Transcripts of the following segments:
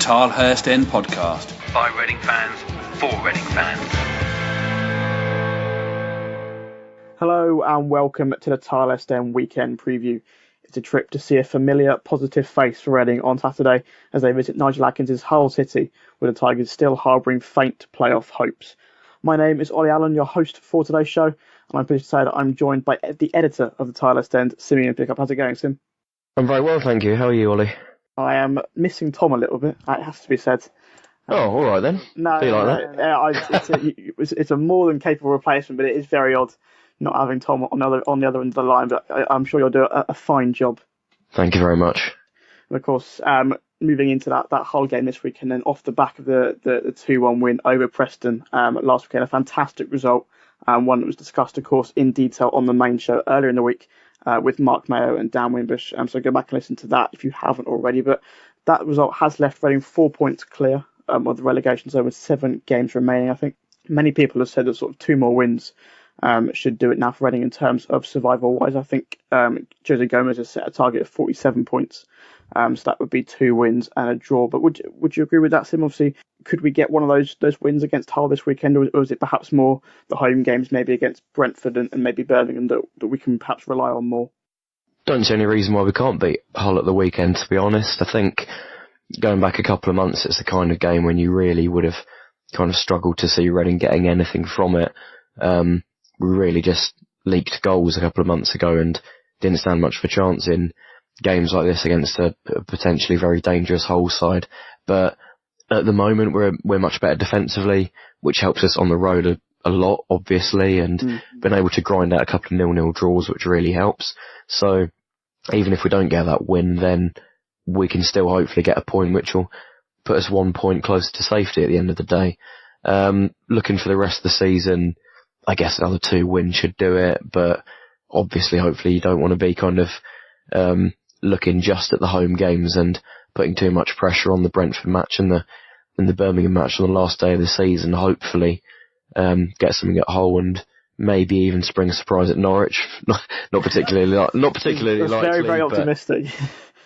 Tilehurst End podcast by Reading fans for Reading fans. Hello and welcome to the Tilehurst End Weekend Preview. It's a trip to see a familiar, positive face for Reading on Saturday as they visit Nigel Adkins Hull City, with the Tigers still harbouring faint playoff hopes. My name is Olly Allen, your host for today's show, and I'm pleased to say that I'm joined by the editor of the Tilehurst End, Simeon. How's it going, Sim? I'm very well, thank you. How are you, Olly? I am missing Tom a little bit, it has to be said. All right then. It's a more than capable replacement, but it is very odd not having Tom on the other end of the line. But I'm sure you'll do a fine job. Thank you very much. And of course, moving into that Hull game this week, and then off the back of the 2-1 win over Preston last weekend, a fantastic result, one that was discussed, of course, in detail on the main show earlier in the week with Mark Mayo and Dan Wimbush. So go back and listen to that if you haven't already. But that result has left Reading 4 points clear of the relegation zone with 7 games remaining. I think many people have said that sort of 2 more wins should do it now for Reading in terms of survival-wise. I think Jose Gomes has set a target of 47 points, so that would be 2 wins and a draw. But would you agree with that, Sim? Obviously, could we get one of those wins against Hull this weekend, or is it perhaps more the home games, maybe against Brentford and maybe Birmingham, that we can perhaps rely on more? Don't see any reason why we can't beat Hull at the weekend, to be honest. I think going back a couple of months, it's the kind of game when you really would have kind of struggled to see Reading getting anything from it. We really just leaked goals a couple of months ago and didn't stand much of a chance in games like this against a potentially very dangerous Hull side. But at the moment, we're much better defensively, which helps us on the road a lot, obviously, and been able to grind out a couple of 0-0 draws, which really helps. So even if we don't get that win, then we can still hopefully get a point, which will put us 1 point closer to safety at the end of the day. Looking for the rest of the season, I guess another 2 wins should do it, but obviously, hopefully, you don't want to be kind of looking just at the home games and putting too much pressure on the Brentford match and the Birmingham match on the last day of the season. Hopefully, get something at Hull and maybe even spring a surprise at Norwich. Not particularly likely. Very, very optimistic.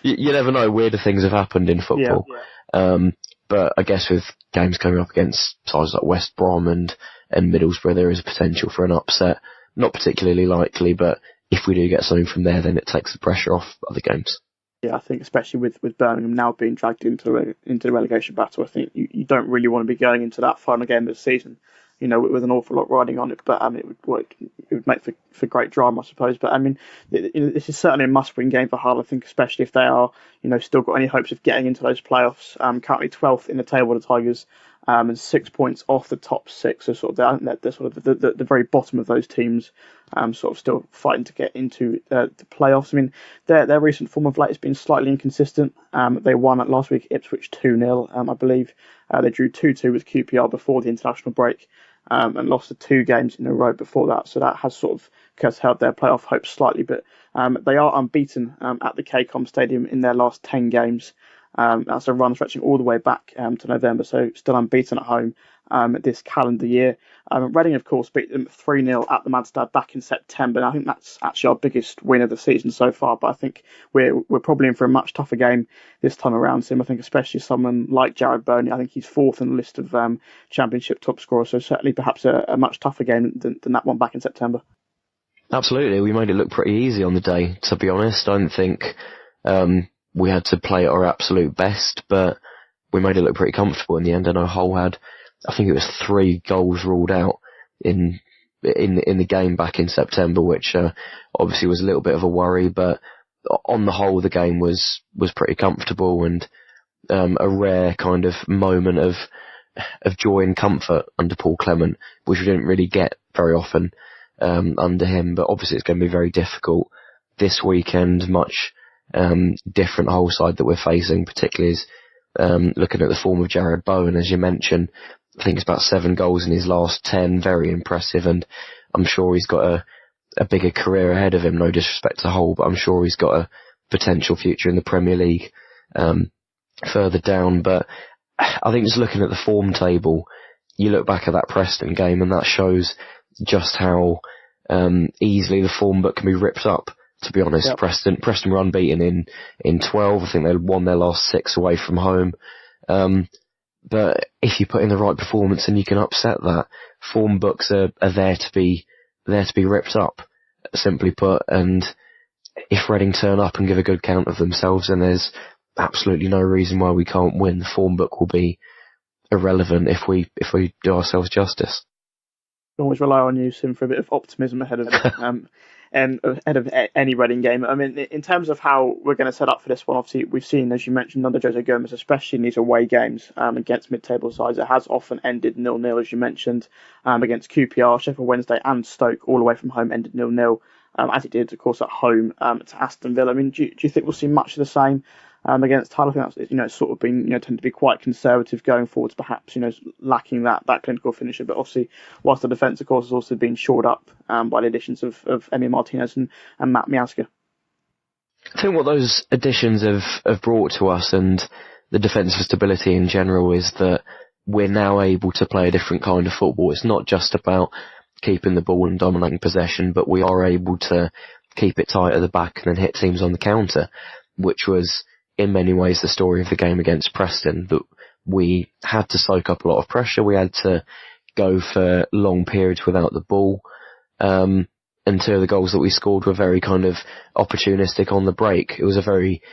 You never know. Weirder things have happened in football. Yeah. But I guess with games coming up against sides like West Brom and Middlesbrough, there is a potential for an upset. Not particularly likely, but if we do get something from there, then it takes the pressure off other games. Yeah, I think especially with Birmingham now being dragged into the relegation battle, I think you don't really want to be going into that final game of the season, with an awful lot riding on it. But it would make for great drama, I suppose. But I mean, this is certainly a must-win game for Hull. I think, especially if they are, still got any hopes of getting into those playoffs. Currently 12th in the table, the Tigers, and 6 points off the top 6. So sort of they're sort of the very bottom of those teams, sort of still fighting to get into the playoffs. I mean, their recent form of late has been slightly inconsistent. They won at last week Ipswich 2-0, I believe. They drew 2-2 with QPR before the international break, and lost the 2 games in a row before that. So that has sort of curtailed their playoff hopes slightly. But they are unbeaten at the KCOM Stadium in their last 10 games. That's a run stretching all the way back to November, so still unbeaten at home this calendar year. Reading, of course, beat them 3-0 at the Madstad back in September, and I think that's actually our biggest win of the season so far. But I think we're probably in for a much tougher game this time around, Sim. I think especially someone like Jared Burney, I think he's 4th in the list of Championship top scorers, so certainly perhaps a much tougher game than that one back in September. Absolutely, we made it look pretty easy on the day, to be honest. I don't think we had to play at our absolute best, but we made it look pretty comfortable in the end. I know Hull had, I think it was 3 goals ruled out in the game back in September, which obviously was a little bit of a worry, but on the whole the game was pretty comfortable and a rare kind of moment of joy and comfort under Paul Clement, which we didn't really get very often under him. But obviously it's going to be very difficult this weekend, much different Hull side that we're facing, particularly as looking at the form of Jared Bowen, as you mentioned. I think it's about 7 goals in his last 10, very impressive, and I'm sure he's got a bigger career ahead of him, no disrespect to Hull, but I'm sure he's got a potential future in the Premier League further down. But I think just looking at the form table, you look back at that Preston game and that shows just how easily the form book can be ripped up, to be honest. Yep. Preston were unbeaten in 12. I think they won their last 6 away from home. But if you put in the right performance and you can upset that, form books are there to be ripped up, simply put. And if Reading turn up and give a good count of themselves, then there's absolutely no reason why we can't win. The form book will be irrelevant if we do ourselves justice. I always rely on you, Sim, for a bit of optimism ahead of any Reading game. I mean, in terms of how we're going to set up for this one, obviously we've seen, as you mentioned, under Jose Gomes, especially in these away games against mid-table sides, it has often ended 0-0, as you mentioned, against QPR, Sheffield Wednesday and Stoke, all away from home, ended 0-0, as it did, of course, at home to Aston Villa. I mean, do you think we'll see much of the same against Hull? I think that's, it's sort of been, tend to be quite conservative going forwards, perhaps, lacking that clinical finisher. But obviously, whilst the defence, of course, has also been shored up by the additions of Emi Martinez and Matt Miazga. I think what those additions have brought to us, and the defensive stability in general, is that we're now able to play a different kind of football. It's not just about keeping the ball and dominating possession, but we are able to keep it tight at the back and then hit teams on the counter, which was in many ways the story of the game against Preston, that we had to soak up a lot of pressure. We had to go for long periods without the ball. And two of the goals that we scored were very kind of opportunistic on the break. It was a very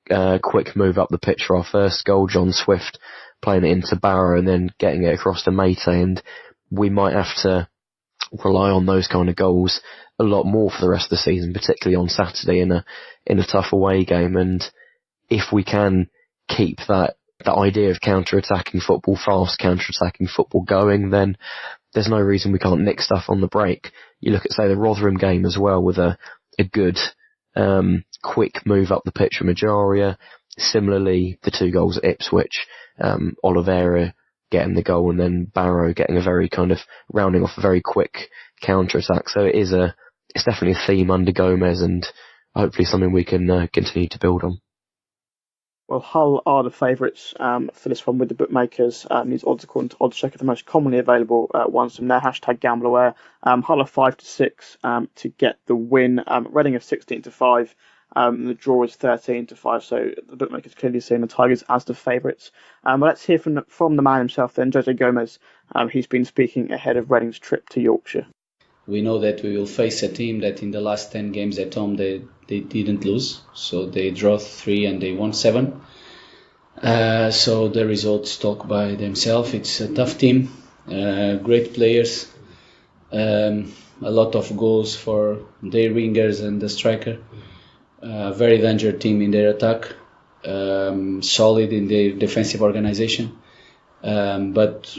quick move up the pitch for our first goal, John Swift playing it into Barrow and then getting it across to Mate, and we might have to rely on those kind of goals a lot more for the rest of the season, particularly on Saturday in a tough away game. And if we can keep that idea of counter-attacking football, fast counter-attacking football going, then there's no reason we can't nick stuff on the break. You look at, say, the Rotherham game as well, with a good quick move up the pitch from Ajaria. Similarly, the two goals at Ipswich, Oliveira getting the goal and then Barrow getting a very kind of rounding off a very quick counter-attack. So it's definitely a theme under Gomes, and hopefully something we can continue to build on. Well, Hull are the favourites for this one with the bookmakers. These odds, according to Oddschecker, are the most commonly available ones from their hashtag GambleAware. Hull are 5-6 to get the win. Reading are 16-5. The draw is 13-5. So the bookmakers clearly seeing the Tigers as the favourites. But let's hear from the man himself then, Jose Gomes. He's been speaking ahead of Reading's trip to Yorkshire. We know that we will face a team that in the last 10 games at home they didn't lose. So they drew 3 and they won 7. So the results talk by themselves. It's a tough team, great players, a lot of goals for their wingers and the striker. Very dangerous team in their attack, solid in their defensive organisation. But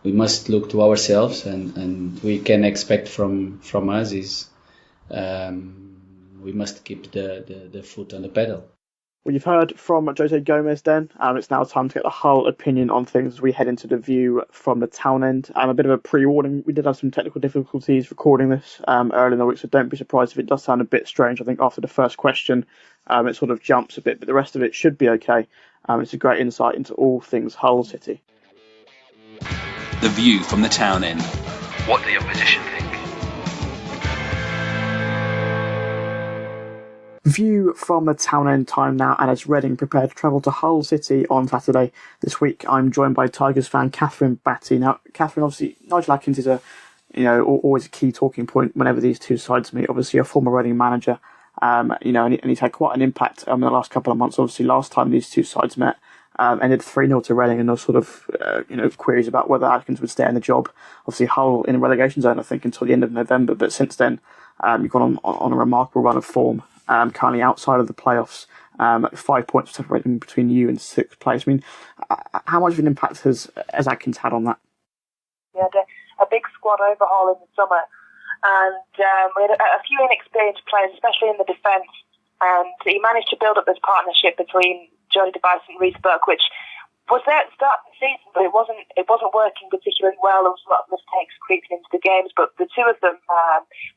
we must look to ourselves, and we can expect from us is we must keep the foot on the pedal. Well, you've heard from Jose Gomes then. It's now time to get the Hull opinion on things as we head into the view from the Town End. A bit of a pre-warning. We did have some technical difficulties recording this early in the week, so don't be surprised if it does sound a bit strange. I think after the first question, it sort of jumps a bit, but the rest of it should be okay. It's a great insight into all things Hull City. The view from the Town End. What the opposition think. View from the Town End time now, and as Reading prepare to travel to Hull City on Saturday this week, I'm joined by Tigers fan Kathryn Batte. Now, Kathryn, obviously, Nigel Adkins is always a key talking point whenever these two sides meet. Obviously, a former Reading manager, and he's had quite an impact in the last couple of months. Obviously, last time these two sides met, ended 3-0 to Reading, and there was sort of queries about whether Adkins would stay in the job. Obviously, Hull in a relegation zone, I think, until the end of November. But since then, you've gone on a remarkable run of form. Currently outside of the playoffs, 5 points separating between you and 6th place. I mean, how much of an impact has Adkins had on that? We had a big squad overhaul in the summer, and we had a few inexperienced players, especially in the defence, and he managed to build up this partnership between Jody DeBice and Reece Burke, which was there at the start of the season, but it wasn't working particularly well. There was a lot of mistakes creeping into the games, but the two of them,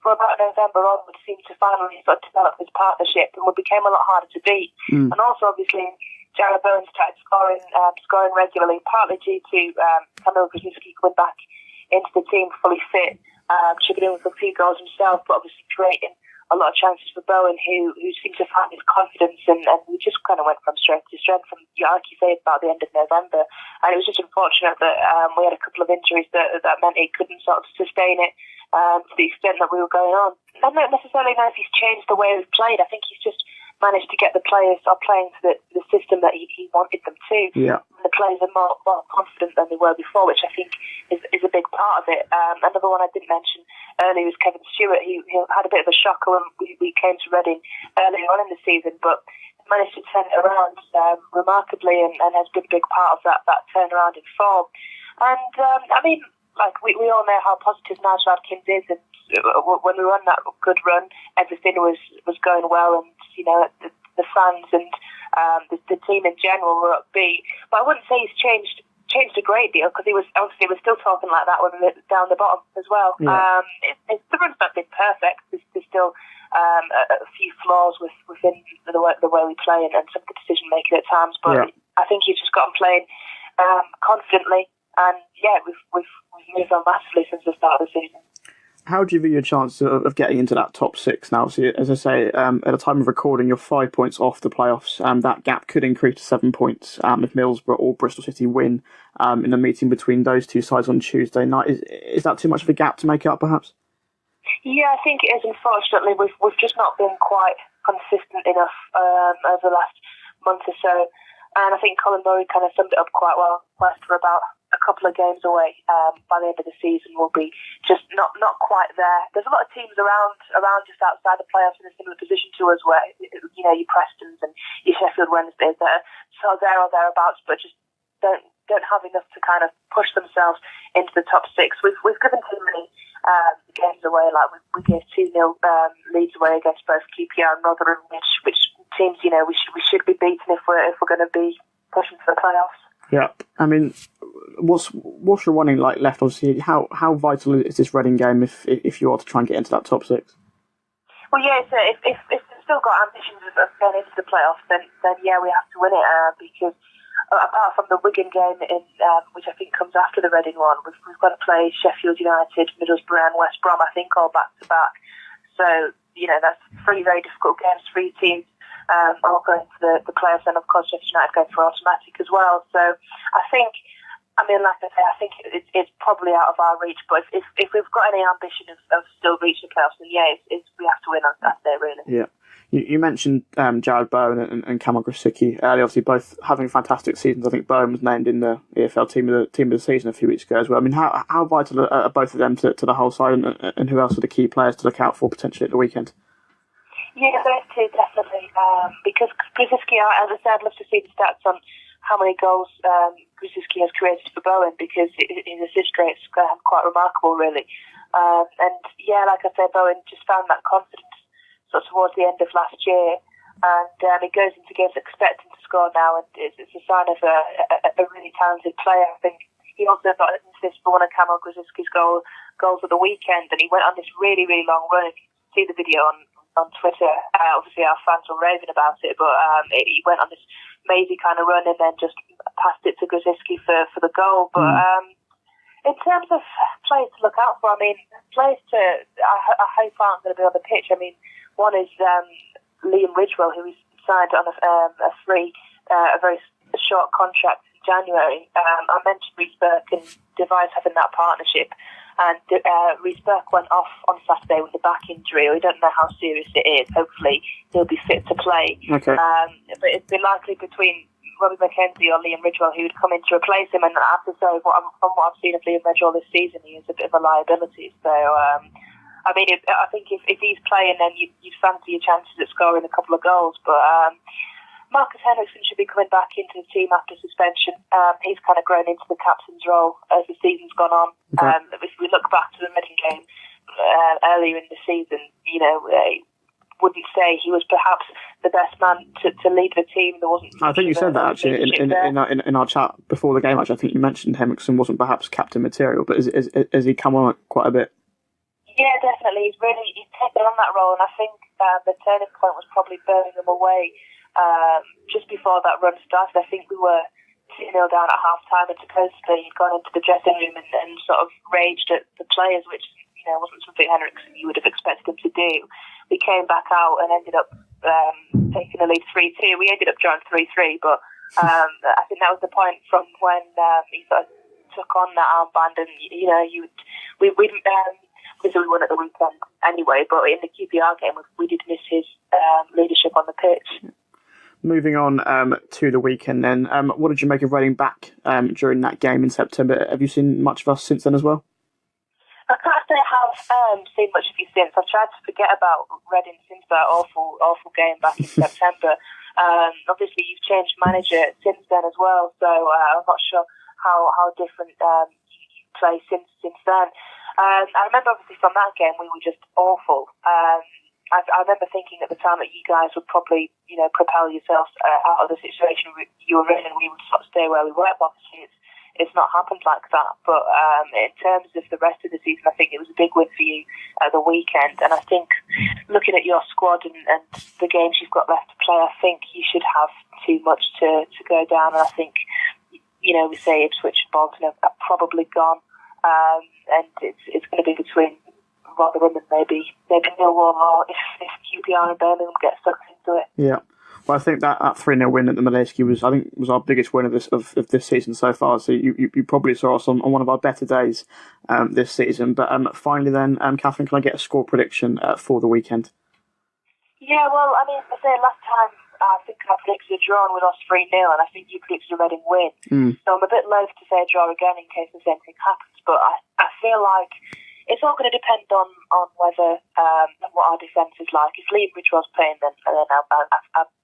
from about November onwards, seemed to finally sort of develop this partnership, and we became a lot harder to beat. And also, obviously, Jared Bowen started scoring regularly, partly due to Kamil Grzycki coming back into the team fully fit, chipping in with a few goals himself, but obviously creating a lot of chances for Bowen, who seemed to find his confidence, and we just kind of went from strength to strength from, like you say, about the end of November. And it was just unfortunate that we had a couple of injuries that meant he couldn't sort of sustain it to the extent that we were going on. I don't necessarily know if he's changed the way we've played. I think he's just managed to get the players playing to the system that he wanted them to. Yeah. The players are more confident than they were before, which I think is a big part of it. Another one I didn't mention earlier was Kevin Stewart. He had a bit of a shocker when we came to Reading earlier on in the season, but managed to turn it around remarkably and has been a big part of that turnaround in form. And I mean, like we all know how positive Nigel Adkins is, and when we were on that good run, everything was going well, and the fans and the team in general were upbeat. But I wouldn't say he's changed a great deal, because he was still talking like that when we were down the bottom as well. Yeah. The run's not been perfect. There's still a few flaws within the way we play and some of the decision making at times. But I think he's just gotten playing confidently, and we've moved on massively since the start of the season. How do you view your chance of getting into that top six now? So, as I say, at the time of recording, you're 5 points off the playoffs. That gap could increase to 7 points if Middlesbrough or Bristol City win in the meeting between those two sides on Tuesday night. Is that too much of a gap to make up, perhaps? Yeah, I think it is. Unfortunately, we've just not been quite consistent enough over the last month or so. And I think Colin Murray kind of summed it up quite well. We're about a couple of games away. By the end of the season, we'll be just not quite there. There's a lot of teams around just outside the playoffs in a similar position to us, where your Prestons and your Sheffield Wednesdays that are sort of there or thereabouts, but just don't have enough to kind of push themselves into the top six. We've given too many games away. Like we gave 2-0 leads away against both QPR and Rotherham, which teams we should be beaten if we're going to be pushing for the playoffs. Yeah, I mean, what's your running like left? Obviously, how vital is this Reading game if you are to try and get into that top six? Well, yeah, so if we've still got ambitions of going into the playoffs, then yeah, we have to win it because apart from the Wigan game, which I think comes after the Reading one, we've got to play Sheffield United, Middlesbrough and West Brom, I think, all back to back. So that's 3 very difficult games for each team. All going to the playoffs, and of course Sheffield United going for automatic as well. So I think, like I say, I think it's probably out of our reach. But if we've got any ambition of still reaching the playoffs, then we have to win on Saturday, really. Yeah. You mentioned Jared Bowen and Kamal Grosicki earlier, obviously both having fantastic seasons. I think Bowen was named in the EFL team of the season a few weeks ago as well. I mean, how vital are both of them to the whole side, and who else are the key players to look out for potentially at the weekend? Yeah, those two definitely. Because Grosicki, as I said, I'd love to see the stats on how many goals Grosicki has created for Bowen, because his assist rate's quite remarkable, really. And yeah, like I said, Bowen just found that confidence sort of towards the end of last year, and he goes into games expecting to score now, and it's a sign of a really talented player. I think he also got an assist for one of Kamal Grosicki's goals at the weekend, and he went on this really, really long run. If you see the video on Twitter, obviously our fans were raving about it, but he went on this mazy kind of run and then just passed it to Grosicki for the goal. But in terms of players to look out for, I mean, players I hope aren't going to be on the pitch. I mean, one is Liam Ridgewell, who is signed on a very short contract in January. I mentioned Reece Burke and Device having that partnership. And Reece Burke went off on Saturday with a back injury. We don't know how serious it is. Hopefully he'll be fit to play. Okay. But it's been likely between Robbie McKenzie or Liam Ridgewell who would come in to replace him. And I have to say, from what I've seen of Liam Ridgewell this season, he is a bit of a liability. So, I think if he's playing, then you'd fancy your chances at scoring a couple of goals. But Marcus Henriksen should be coming back into the team after suspension. He's kind of grown into the captain's role as the season's gone on. Okay. If we look back to the Reading game earlier in the season, wouldn't say he was perhaps the best man to lead the team. There wasn't. I think you said that actually in our chat before the game. Actually, I think you mentioned Henriksen wasn't perhaps captain material, but has he come on quite a bit? Yeah, definitely. He's taken on that role, and I think the turning point was probably Birmingham away. Just before that run started, I think we were 2-0 down at half-time, and supposedly he'd gone into the dressing room and sort of raged at the players, which wasn't something Henriksen you would have expected him to do. we came back out and ended up taking the lead 3-2. We ended up drawing 3-3, but I think that was the point from when he sort of took on that armband, and we won at the weekend anyway. But in the QPR game, we did miss his leadership on the pitch. Moving on to the weekend then, what did you make of Reading back during that game in September? Have you seen much of us since then as well? I can't say I have seen much of you since. I've tried to forget about Reading since that awful game back in September. Obviously, you've changed manager since then as well, so I'm not sure how different you play since then. I remember obviously from that game we were just awful. I remember thinking at the time that you guys would probably, propel yourselves out of the situation you were in, and we would sort of stay where we were. But obviously, it's not happened like that. But in terms of the rest of the season, I think it was a big win for you at the weekend. And I think looking at your squad and the games you've got left to play, I think you should have too much to go down. And I think, we say Ipswich and Bolton are probably gone, and it's going to be between Rotherham and maybe Millwall, or if QPR and Birmingham get sucked into it. Yeah. Well, I think that 3-0 win at the Milewski was our biggest win of this season so far. So you probably saw us on one of our better days this season. But finally then, Kathryn, can I get a score prediction for the weekend? Yeah, well, I say last time I think I predicted a draw and we lost 3-0, and I think you predicted a Reading win. So I'm a bit loath to say a draw again in case the same thing happens. But I feel like it's all going to depend on whether what our defence is like. If Leibridge was playing, then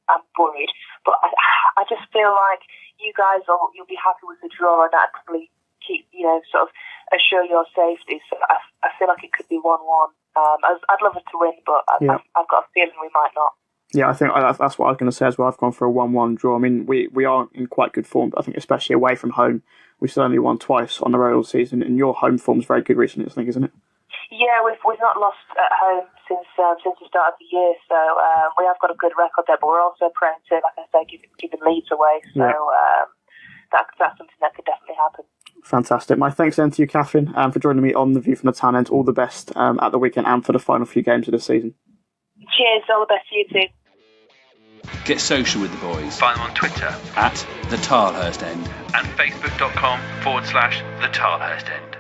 I'm worried. But I just feel like you guys you'll be happy with the draw, and that probably keep sort of assure your safety. So I feel like it could be 1-1. I'd love us to win, but I've got a feeling we might not. Yeah, I think that's what I was going to say as well. I've gone for a 1-1 draw. I mean, we are in quite good form, but I think especially away from home, we've still only won twice on the road all season, and your home form's very good recently, I think, isn't it? Yeah, we've not lost at home since the start of the year, so we have got a good record there, but we're also prone to, like I say, giving leads away, so that's something that could definitely happen. Fantastic. My thanks then to you, Kathryn, for joining me on The View from the Town End. All the best at the weekend and for the final few games of the season. Cheers, all the best to you too. Get social with the boys. Find them on Twitter at the Tilehurst End and facebook.com/the Tilehurst End.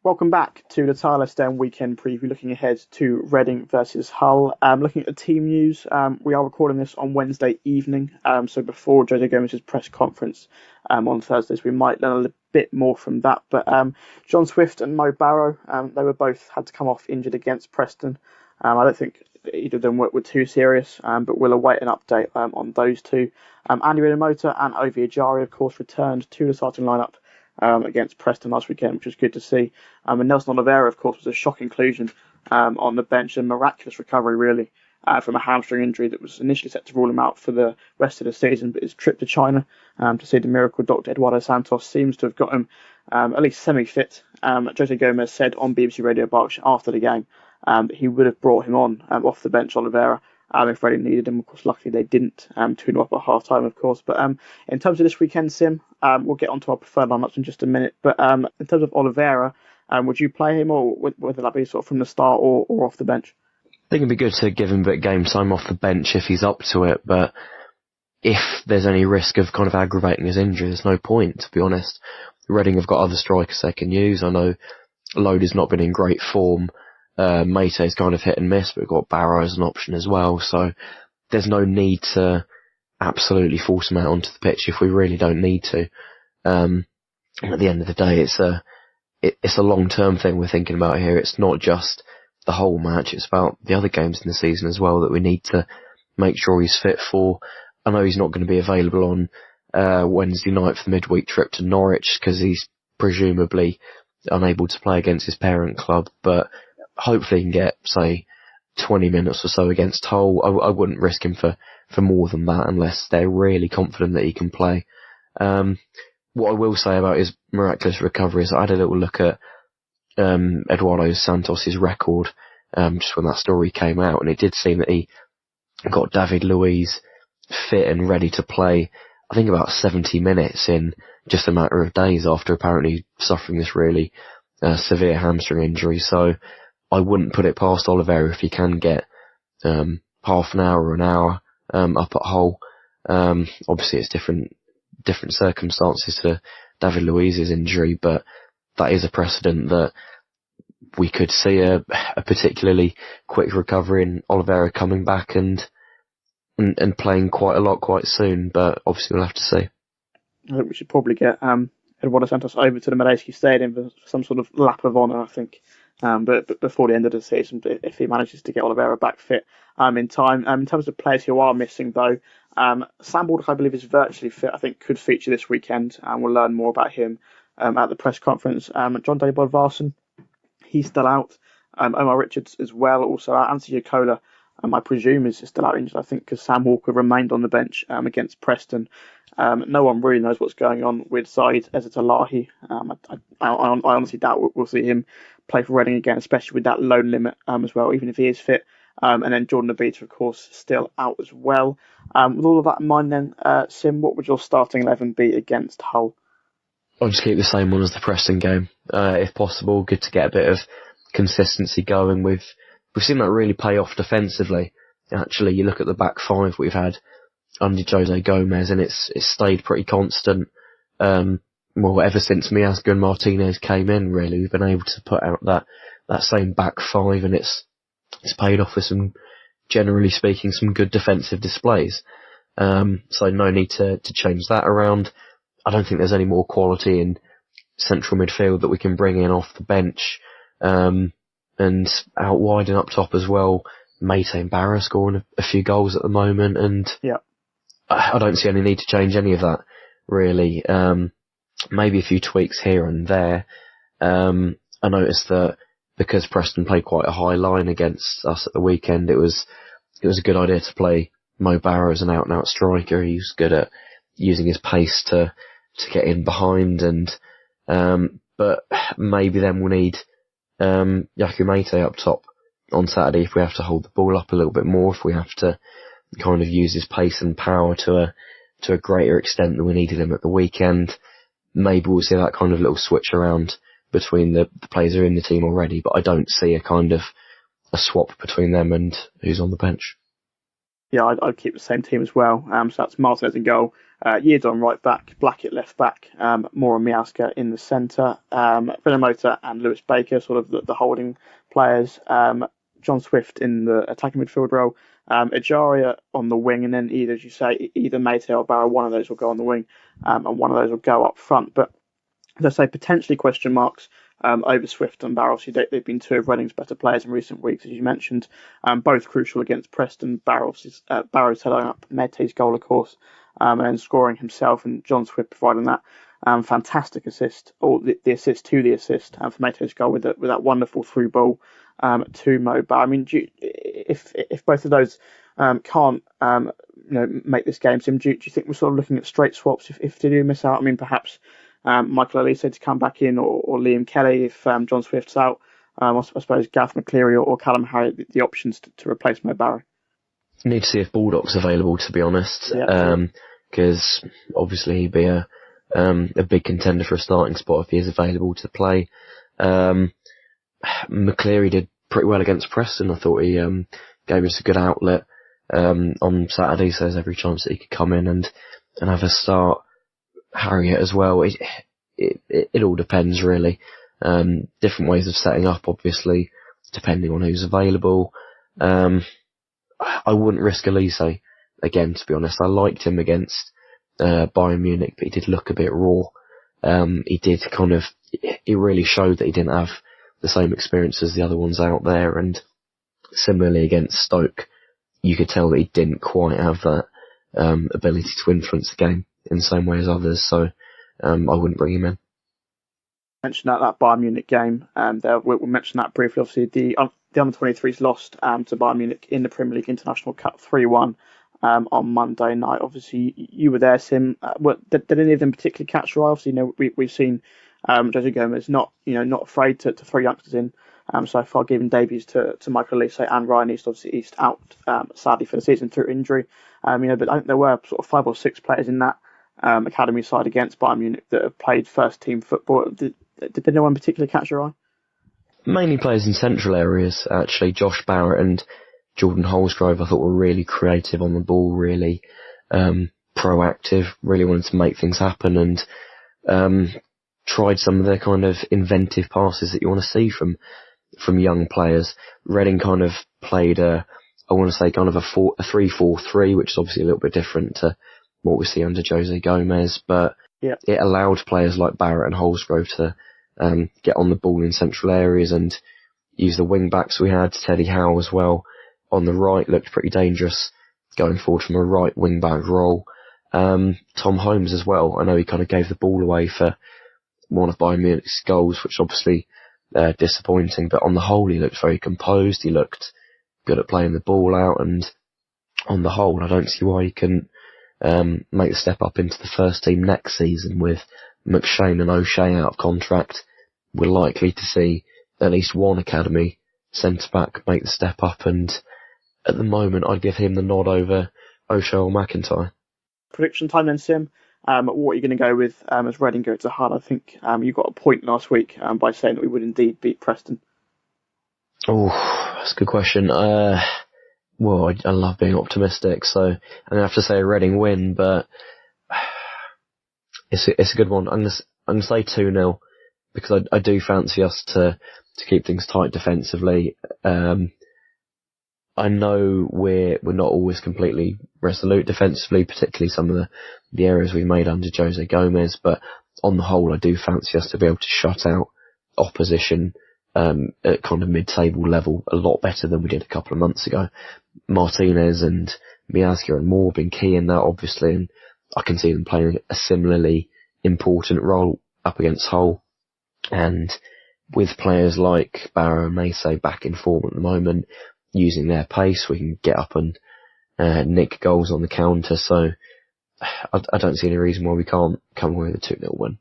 Welcome back to the Tilehurst End Weekend Preview, looking ahead to Reading versus Hull. Looking at the team news, we are recording this on Wednesday evening, so before Jose Gomes' press conference on Thursdays. We might learn a little bit more from that. But John Swift and Mo Barrow, they were both had to come off injured against Preston. I don't think either of them were too serious, but we'll await an update on those two. Andy Rinomota and Ovie Ejaria, of course, returned to the starting lineup against Preston last weekend, which was good to see. And Nelson Oliveira, of course, was a shock inclusion on the bench, a miraculous recovery, really, from a hamstring injury that was initially set to rule him out for the rest of the season. But his trip to China to see the miracle Dr. Eduardo Santos seems to have got him at least semi-fit. Jose Gomes said on BBC Radio Berkshire after the game that he would have brought him on off the bench, Oliveira, if Reading needed him. Of course, luckily they didn't tune him up at half-time, of course. But in terms of this weekend, Sim, we'll get onto our preferred lineups in just a minute. But in terms of Oliveira, would you play him, or whether that be sort of from the start or off the bench? I think it'd be good to give him a bit of game time off the bench if he's up to it, but if there's any risk of kind of aggravating his injury, there's no point, to be honest. Reading have got other strikers they can use. I know Lode's not been in great form. Mate's kind of hit and miss, but we've got Barrow as an option as well, so there's no need to absolutely force him out onto the pitch if we really don't need to. At the end of the day, it's a long-term thing we're thinking about here. It's not just the whole match, it's about the other games in the season as well that we need to make sure he's fit for. I know he's not going to be available on Wednesday night for the midweek trip to Norwich because he's presumably unable to play against his parent club, but hopefully he can get, say, 20 minutes or so against Hull. I wouldn't risk him for more than that unless they're really confident that he can play. What I will say about his miraculous recovery is I had a little look at Eduardo Santos' record just when that story came out, and it did seem that he got David Luiz fit and ready to play, I think about 70 minutes in just a matter of days after apparently suffering this really severe hamstring injury. So I wouldn't put it past Oliveira if he can get half an hour or an hour up at Hull. Obviously, it's different circumstances to David Luiz's injury, but that is a precedent that we could see a particularly quick recovery in Oliveira coming back and playing quite a lot quite soon. But obviously, we'll have to see. I think we should probably get Eduardo Santos over to the Madejski Stadium for some sort of lap of honour, I think. But before the end of the season, if he manages to get Oliveira back fit in time. In terms of players who are missing, though, Sam Baldock, I believe, is virtually fit. I think could feature this weekend, and we'll learn more about him at the press conference. John Daly Bodvarsson, he's still out. Omar Richards as well, also out. Anthony Yakola, I presume, is still out injured, I think, because Sam Walker remained on the bench against Preston. No one really knows what's going on with Zaid Ezzat-Allahi. I honestly doubt we'll see him play for Reading again, especially with that loan limit as well, even if he is fit. And then Jordan Abita, of course, still out as well. With all of that in mind then, Sim, what would your starting 11 be against Hull? I'll just keep the same one as the Preston game, if possible. Good to get a bit of consistency going. We've seen that really pay off defensively. Actually, you look at the back five we've had under Jose Gomes, and it's stayed pretty constant. Ever since Miazga and Martinez came in, really, we've been able to put out that same back five, and it's paid off with some, generally speaking, some good defensive displays. So no need to change that around. I don't think there's any more quality in central midfield that we can bring in off the bench. And out wide and up top as well, Mate and Barra scoring a few goals at the moment, and yeah, I don't see any need to change any of that, really. Maybe a few tweaks here and there. I noticed that because Preston played quite a high line against us at the weekend, it was a good idea to play Mo Barra as an out-and-out striker. He's good at using his pace to get in behind, and but maybe then we'll need Yaku Mate up top on Saturday if we have to hold the ball up a little bit more, if we have to kind of use his pace and power to a greater extent than we needed him at the weekend. Maybe we'll see that kind of little switch around between the players who are in the team already, but I don't see a kind of a swap between them and who's on the bench. Yeah, I'd keep the same team as well. So that's Martinez in goal, Yeardon right back, Blackett left back, Moore and Miazga in the centre, Villamotor and Lewis Baker, sort of the holding players, John Swift in the attacking midfield role, Ejaria on the wing, and then either, as you say, either Mate or Barrow, one of those will go on the wing, and one of those will go up front. But as I say, potentially question marks over Swift and Barrow. Obviously, they've been two of Reading's better players in recent weeks, as you mentioned, both crucial against Preston. Barrow's heading up Mate's goal, of course, and then scoring himself, and John Swift providing that fantastic assist, or the assist to the assist for Mate's goal with that wonderful through ball to Mo Barrow. I mean, if both of those can't make this game, Sim, do you think we're sort of looking at straight swaps if they do miss out? I mean, perhaps Michael Olly to come back in, or Liam Kelly if John Swift's out. I suppose Gaff McCleary or Callum Harriott, the options to replace Mo Barrow. Need to see if Baldock's available, to be honest, because obviously he'd be a big contender for a starting spot if he is available to play. McCleary did pretty well against Preston. I thought he gave us a good outlet on Saturday, so there's every chance that he could come in and have a start. Harriott as well. It all depends, really. Different ways of setting up, obviously, depending on who's available. I wouldn't risk Elise again, to be honest. I liked him against Bayern Munich, but he did look a bit raw. He really showed that he didn't have the same experience as the other ones out there, and similarly against Stoke, you could tell that he didn't quite have that ability to influence the game in the same way as others, so I wouldn't bring him in. Mentioned that Bayern Munich game, we'll mention that briefly. Obviously, the under-23s lost to Bayern Munich in the Premier League International Cup 3-1 on Monday night. Obviously, you were there, Sim. Did any of them particularly catch your eye? Obviously, we've seen Jose Gomes not afraid to throw youngsters in so far, giving debuts to Michael Olise and Ryan East. Obviously, East out sadly for the season through injury. But I think there were sort of 5 or 6 players in that academy side against Bayern Munich that have played first team football. Did anyone particularly catch your eye? mainly players in central areas, actually. Josh Barrett and Jordan Holsgrove, I thought, were really creative on the ball, really proactive, really wanted to make things happen, and tried some of the kind of inventive passes that you want to see from young players. Reading kind of played I want to say, kind of a 3-4-3, which is obviously a little bit different to what we see under Jose Gomes, but it allowed players like Barrett and Holsgrove to get on the ball in central areas and use the wing backs we had. Teddy Howe as well on the right looked pretty dangerous going forward from a right wing back role. Tom Holmes as well. I know he kind of gave the ball away for one of Bayern Munich's goals, which obviously disappointing, but on the whole he looked very composed. He looked good at playing the ball out, and on the whole I don't see why he couldn't make the step up into the first team next season. With McShane and O'Shea out of contract, we're likely to see at least one academy centre-back make the step up, and at the moment I'd give him the nod over O'Shea or McIntyre. Prediction time then, Sim. What are you going to go with as Reading go to Hull? I think you got a point last week by saying that we would indeed beat Preston. Oh, that's a good question. Well, I love being optimistic, so I'm going to have to say a Reading win, but it's a good one. I'm going to say 2-0, because I do fancy us to keep things tight defensively. I know we're not always completely resolute defensively, particularly some of the errors we made under Jose Gomes, but on the whole I do fancy us to be able to shut out opposition at kind of mid-table level a lot better than we did a couple of months ago. Martinez and Miazga and Moore have been key in that, obviously, and I can see them playing a similarly important role up against Hull. And with players like Barrow and Mace back in form at the moment, using their pace, we can get up and nick goals on the counter. So I don't see any reason why we can't come away with a 2-0 win.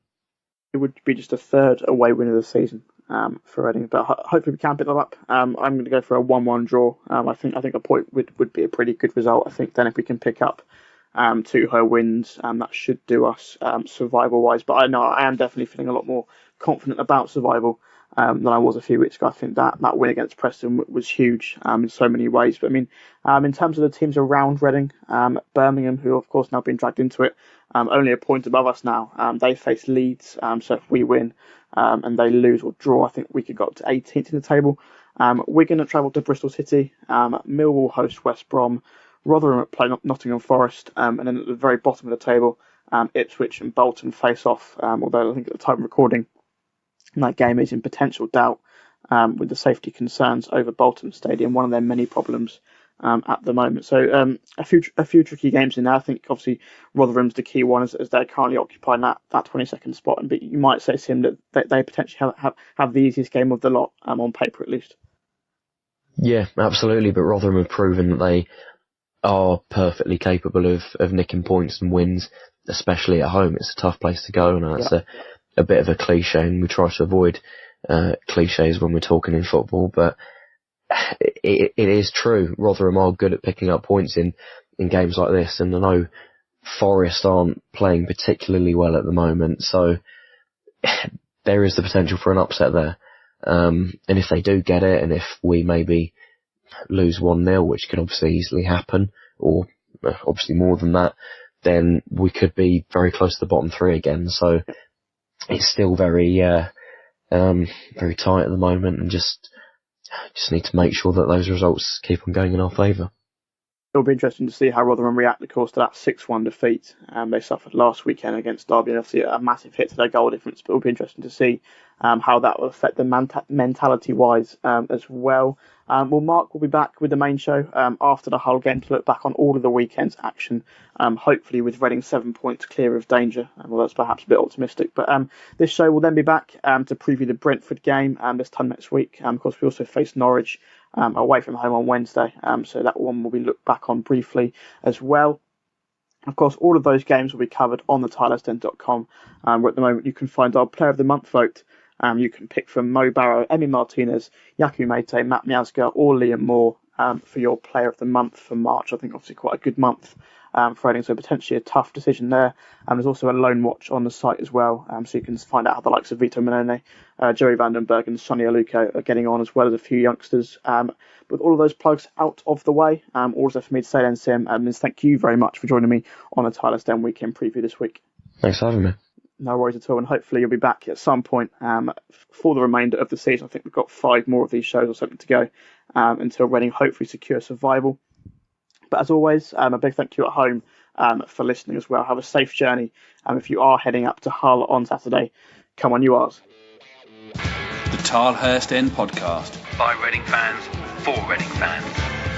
It would be just a third away win of the season for Reading, but hopefully we can pick that up. I'm going to go for a 1-1 draw. I think a point would be a pretty good result. I think then if we can pick up 2 home wins, that should do us survival-wise. But I know I am definitely feeling a lot more confident about survival than I was a few weeks ago. I think that win against Preston was huge in so many ways. But I mean, in terms of the teams around Reading, Birmingham, who of course now been dragged into it, only a point above us now. They face Leeds, so if we win and they lose or draw, I think we could go up to 18th in the table. We're going to travel to Bristol City. Millwall host West Brom. Rotherham play Nottingham Forest, and then at the very bottom of the table, Ipswich and Bolton face off, although I think at the time of recording, that game is in potential doubt with the safety concerns over Bolton Stadium, one of their many problems at the moment. So a few tricky games in there. I think obviously Rotherham's the key one as they're currently occupying that 22nd spot. But you might say, Sim, that they potentially have the easiest game of the lot on paper at least. Yeah, absolutely. But Rotherham have proven that they are perfectly capable of nicking points and wins, especially at home. It's a tough place to go, and that's a bit of a cliche, and we try to avoid cliches when we're talking in football, but it is true. Rotherham are good at picking up points in games like this, and I know Forest aren't playing particularly well at the moment, so there is the potential for an upset there. And if they do get it, and if we maybe lose 1-0, which could obviously easily happen, or obviously more than that, then we could be very close to the bottom 3 again. So it's still very very tight at the moment, and just need to make sure that those results keep on going in our favour. It'll be interesting to see how Rotherham react, of course, to that 6-1 defeat they suffered last weekend against Derby, and obviously a massive hit to their goal difference. But it'll be interesting to see how that will affect them mentality-wise as well. Well, Mark will be back with the main show after the Hull game to look back on all of the weekend's action, hopefully with Reading 7 points clear of danger. Well, that's perhaps a bit optimistic. But this show will then be back to preview the Brentford game this time next week. Of course, we also face Norwich away from home on Wednesday, so that one will be looked back on briefly as well. Of course, all of those games will be covered on the tilehurstend.com, where at the moment you can find our Player of the Month vote. You can pick from Mo Barrow, Emi Martinez, Yaku Mete, Matt Miazga, or Liam Moore for your Player of the Month for March. I think obviously quite a good month for Reading, so potentially a tough decision there. There's also a loan watch on the site as well, so you can find out how the likes of Vito Manone, Joey Vandenberg and Sonny Aluko are getting on, as well as a few youngsters. With all of those plugs out of the way, all there for me to say then, Sim, is thank you very much for joining me on the Tilehurst End Weekend Preview this week. Thanks for having me. No worries at all, and hopefully you'll be back at some point for the remainder of the season. I think we've got 5 more of these shows or something to go until Reading hopefully secure survival. But as always, a big thank you at home for listening as well. Have a safe journey. If you are heading up to Hull on Saturday, come on you Rs. The Tilehurst End Podcast. By Reading fans, for Reading fans.